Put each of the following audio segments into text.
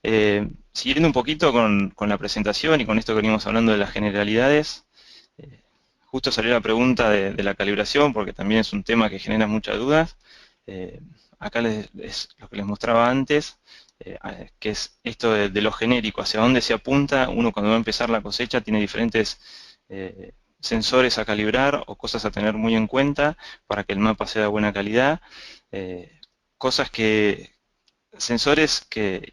Siguiendo un poquito con la presentación y con esto que venimos hablando de las generalidades, eh, justo salió la pregunta de la calibración, porque también es un tema que genera muchas dudas. Eh, Acá es lo que les mostraba antes, que es esto de lo genérico, hacia dónde se apunta. Uno cuando va a empezar la cosecha tiene diferentes sensores a calibrar o cosas a tener muy en cuenta para que el mapa sea de buena calidad. Eh, Cosas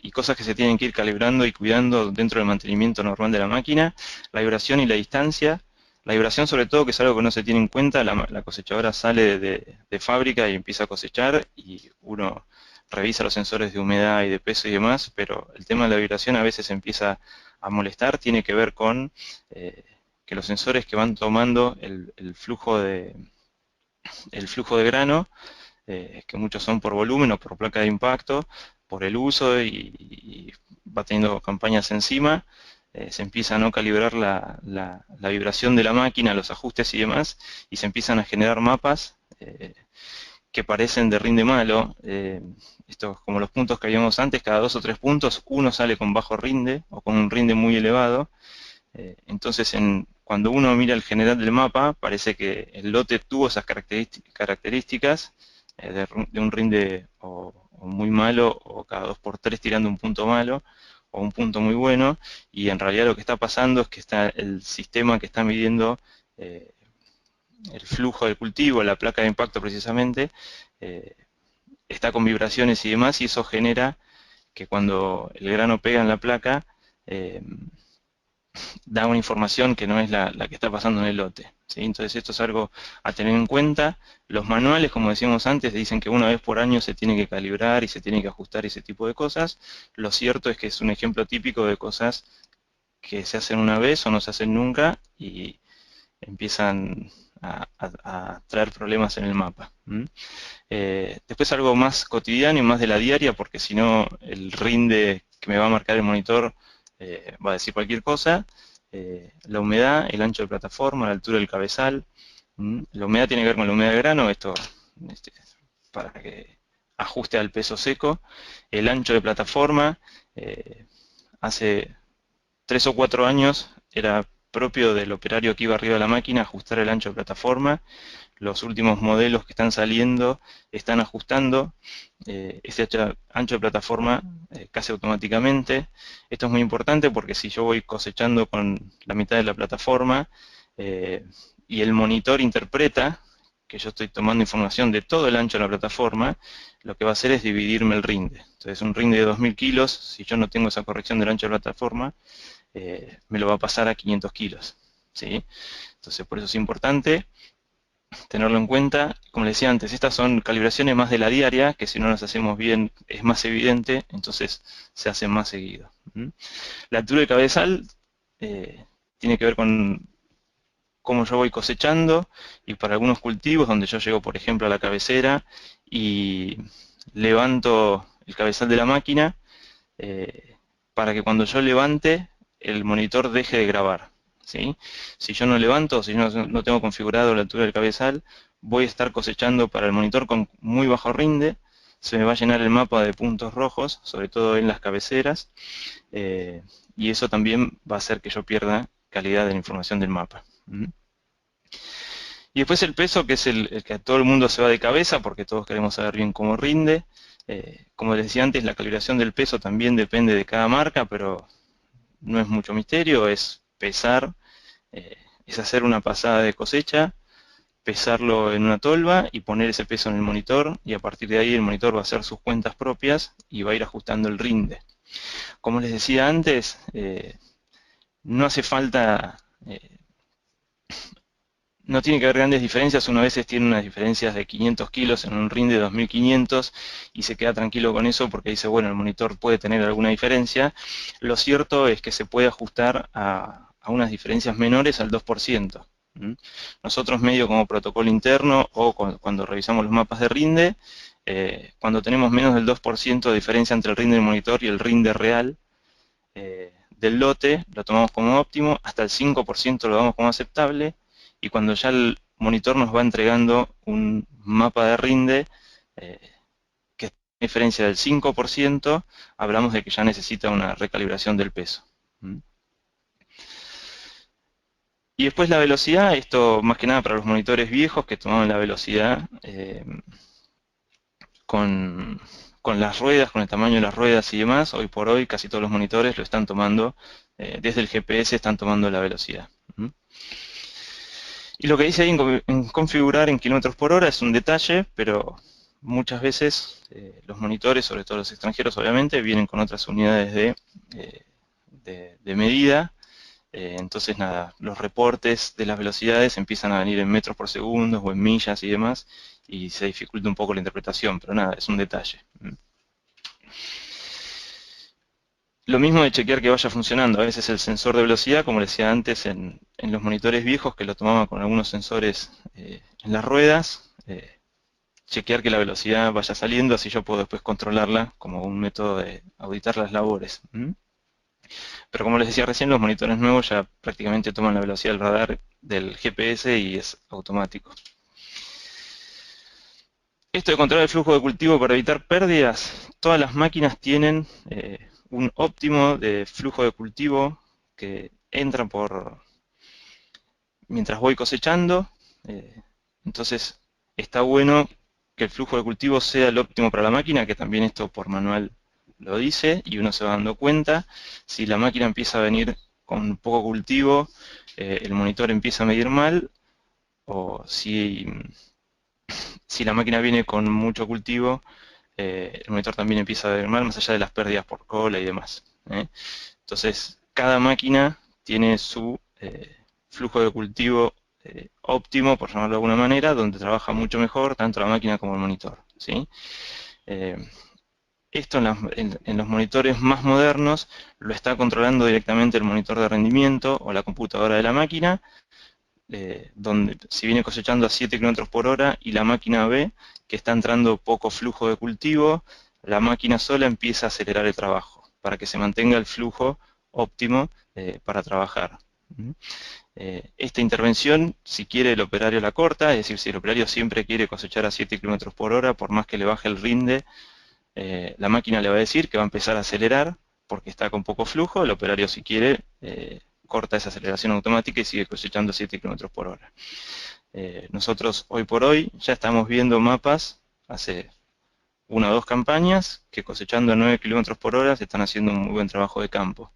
y cosas que se tienen que ir calibrando y cuidando dentro del mantenimiento normal de la máquina, la vibración y la distancia. La vibración sobre todo, que es algo que no se tiene en cuenta, la cosechadora sale de fábrica y empieza a cosechar y uno revisa los sensores de humedad y de peso y demás, pero el tema de la vibración a veces empieza a molestar, tiene que ver con que los sensores que van tomando el flujo de grano, que muchos son por volumen o por placa de impacto, por el uso y va teniendo campañas encima, se empieza a no calibrar la vibración de la máquina, los ajustes y demás, y se empiezan a generar mapas que parecen de rinde malo. Estos, como los puntos que habíamos antes, cada 2 o 3 puntos uno sale con bajo rinde o con un rinde muy elevado. Entonces, cuando uno mira el general del mapa, parece que el lote tuvo esas características de un rinde o muy malo, o cada 2 por 3 tirando un punto malo, o un punto muy bueno, y en realidad lo que está pasando es que está el sistema que está midiendo eh, el flujo del cultivo, la placa de impacto precisamente, eh, está con vibraciones y demás, y eso genera que cuando el grano pega en la placa, eh, da una información que no es la que está pasando en el lote, ¿sí? Entonces esto es algo a tener en cuenta. Los manuales, como decíamos antes, dicen que una vez por año se tiene que calibrar y se tiene que ajustar ese tipo de cosas. Lo cierto es que es un ejemplo típico de cosas que se hacen una vez o no se hacen nunca y empiezan a traer problemas en el mapa. Después algo más cotidiano y más de la diaria, porque si no el rinde que me va a marcar el monitor va a decir cualquier cosa. La humedad, el ancho de plataforma, la altura del cabezal. La humedad tiene que ver con la humedad de grano, esto este, para que ajuste al peso seco. El ancho de plataforma, eh, hace 3 o 4 años era propio del operario que iba arriba de la máquina ajustar el ancho de plataforma. Los últimos modelos que están saliendo están ajustando ese ancho de plataforma casi automáticamente. Esto es muy importante porque si yo voy cosechando con la mitad de la plataforma eh, y el monitor interpreta que yo estoy tomando información de todo el ancho de la plataforma, lo que va a hacer es dividirme el rinde. Entonces un rinde de 2000 kilos, si yo no tengo esa corrección del ancho de la plataforma, me lo va a pasar a 500 kilos. ¿Sí? Entonces por eso es importante tenerlo en cuenta. Como les decía antes, estas son calibraciones más de la diaria, que si no las hacemos bien es más evidente, entonces se hacen más seguido. La altura de cabezal tiene que ver con cómo yo voy cosechando y para algunos cultivos donde yo llego, por ejemplo, a la cabecera y levanto el cabezal de la máquina para que cuando yo levante el monitor deje de grabar. ¿Sí? Si yo no levanto, si yo no tengo configurado la altura del cabezal, voy a estar cosechando para el monitor con muy bajo rinde, se me va a llenar el mapa de puntos rojos, sobre todo en las cabeceras, eh, y eso también va a hacer que yo pierda calidad de la información del mapa. Y después el peso, que es el que a todo el mundo se va de cabeza, porque todos queremos saber bien cómo rinde. Como les decía antes, la calibración del peso también depende de cada marca, pero no es mucho misterio, es pesar, eh, es hacer una pasada de cosecha, pesarlo en una tolva y poner ese peso en el monitor, y a partir de ahí el monitor va a hacer sus cuentas propias y va a ir ajustando el rinde. Como les decía antes, no hace falta, no tiene que haber grandes diferencias. Uno a veces tiene unas diferencias de 500 kilos en un rinde de 2500 y se queda tranquilo con eso porque dice, bueno, el monitor puede tener alguna diferencia. Lo cierto es que se puede ajustar a unas diferencias menores al 2%. Nosotros medio como protocolo interno o cuando revisamos los mapas de rinde, cuando tenemos menos del 2% de diferencia entre el rinde del monitor y el rinde real del lote, lo tomamos como óptimo, hasta el 5% lo damos como aceptable, y cuando ya el monitor nos va entregando un mapa de rinde, eh, diferencia del 5%, hablamos de que ya necesita una recalibración del peso. Y después la velocidad, esto más que nada para los monitores viejos que tomaban la velocidad con, con las ruedas, con el tamaño de las ruedas y demás. Hoy por hoy casi todos los monitores lo están tomando, desde el GPS están tomando la velocidad. Y lo que dice ahí en configurar en kilómetros por hora es un detalle, pero muchas veces los monitores, sobre todo los extranjeros obviamente, vienen con otras unidades de medida. Entonces nada, los reportes de las velocidades empiezan a venir en metros por segundo o en millas y demás, y se dificulta un poco la interpretación, pero nada, es un detalle. Lo mismo de chequear que vaya funcionando. A veces el sensor de velocidad, como les decía antes, en los monitores viejos que lo tomaban con algunos sensores en las ruedas, chequear que la velocidad vaya saliendo, así yo puedo después controlarla como un método de auditar las labores. Pero como les decía recién, los monitores nuevos ya prácticamente toman la velocidad del radar del GPS y es automático. Esto de controlar el flujo de cultivo para evitar pérdidas, todas las máquinas tienen un óptimo de flujo de cultivo que entra por mientras voy cosechando. Entonces está bueno que el flujo de cultivo sea el óptimo para la máquina, que también esto por manual lo dice y uno se va dando cuenta. Si la máquina empieza a venir con poco cultivo, el monitor empieza a medir mal, o si la máquina viene con mucho cultivo, el monitor también empieza a ver mal, más allá de las pérdidas por cola y demás. Entonces, cada máquina tiene su flujo de cultivo óptimo, por llamarlo de alguna manera, donde trabaja mucho mejor tanto la máquina como el monitor. ¿Sí? Esto en los monitores más modernos lo está controlando directamente el monitor de rendimiento o la computadora de la máquina, donde si viene cosechando a 7 km por hora y la máquina ve que está entrando poco flujo de cultivo, la máquina sola empieza a acelerar el trabajo para que se mantenga el flujo óptimo para trabajar. Esta intervención, si quiere el operario la corta, es decir, si el operario siempre quiere cosechar a 7 km por hora, por más que le baje el rinde, la máquina le va a decir que va a empezar a acelerar porque está con poco flujo. El operario, si quiere, corta esa aceleración automática y sigue cosechando 7 km por hora. Nosotros hoy por hoy ya estamos viendo mapas hace una o dos campañas que cosechando a 9 km por hora se están haciendo un muy buen trabajo de campo.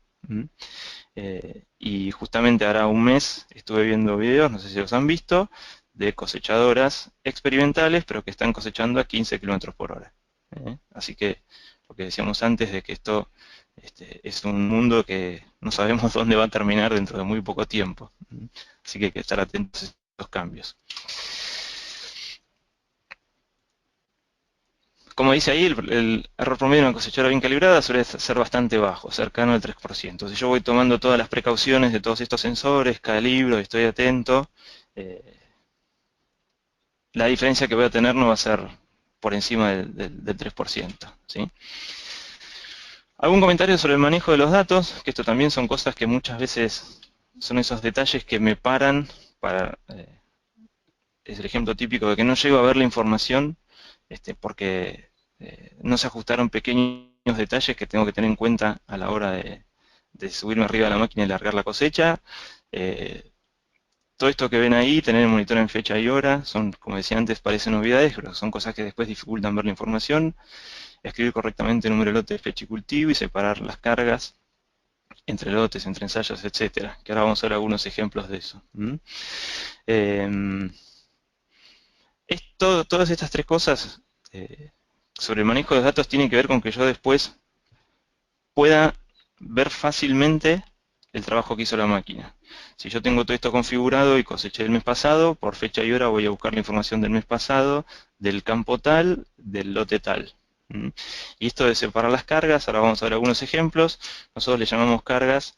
Y justamente hará un mes estuve viendo videos, no sé si los han visto, de cosechadoras experimentales, pero que están cosechando a 15 km por hora. Así que lo que decíamos antes de que esto es un mundo que no sabemos dónde va a terminar dentro de muy poco tiempo. Así que hay que estar atentos a estos cambios. Como dice ahí, el error promedio en una cosechadora bien calibrada suele ser bastante bajo, cercano al 3%. Si yo voy tomando todas las precauciones de todos estos sensores, calibro, estoy atento, la diferencia que voy a tener no va a ser por encima del 3%. ¿Sí? ¿Algún comentario sobre el manejo de los datos? Que esto también son cosas que muchas veces son esos detalles que me paran para... es el ejemplo típico de que no llego a ver la información porque no se ajustaron pequeños detalles que tengo que tener en cuenta a la hora de subirme arriba de la máquina y largar la cosecha. Todo esto que ven ahí, tener el monitor en fecha y hora, son, como decía antes, parecen novedades, pero son cosas que después dificultan ver la información. Escribir correctamente el número de lote de fecha y cultivo y separar las cargas entre lotes, entre ensayos, etcétera. Que ahora vamos a ver algunos ejemplos de eso. Todas estas tres cosas sobre el manejo de los datos tienen que ver con que yo después pueda ver fácilmente el trabajo que hizo la máquina. Si yo tengo todo esto configurado y coseché el mes pasado, por fecha y hora voy a buscar la información del mes pasado, del campo tal, del lote tal. Y esto de separar las cargas, ahora vamos a ver algunos ejemplos. Nosotros le llamamos cargas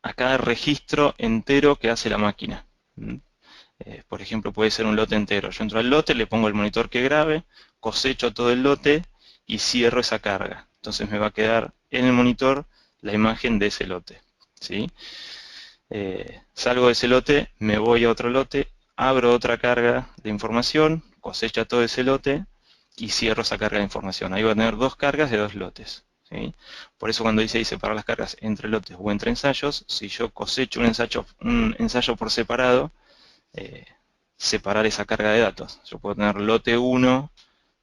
a cada registro entero que hace la máquina. Por ejemplo, puede ser un lote entero. Yo entro al lote, le pongo el monitor que grabe, cosecho todo el lote y cierro esa carga. Entonces me va a quedar en el monitor la imagen de ese lote. ¿Sí? Salgo de ese lote, me voy a otro lote, abro otra carga de información, cosecha todo ese lote y cierro esa carga de información. Ahí va a tener dos cargas de dos lotes. ¿Sí? Por eso cuando dice ahí separar las cargas entre lotes o entre ensayos, si yo cosecho un ensayo por separado, eh, separar esa carga de datos. Yo puedo tener lote 1,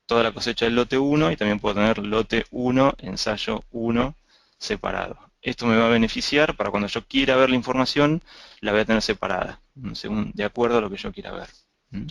toda la cosecha del lote 1, y también puedo tener lote 1, ensayo 1 separado. Esto me va a beneficiar para cuando yo quiera ver la información, la voy a tener separada, según, de acuerdo a lo que yo quiera ver. ¿Mm?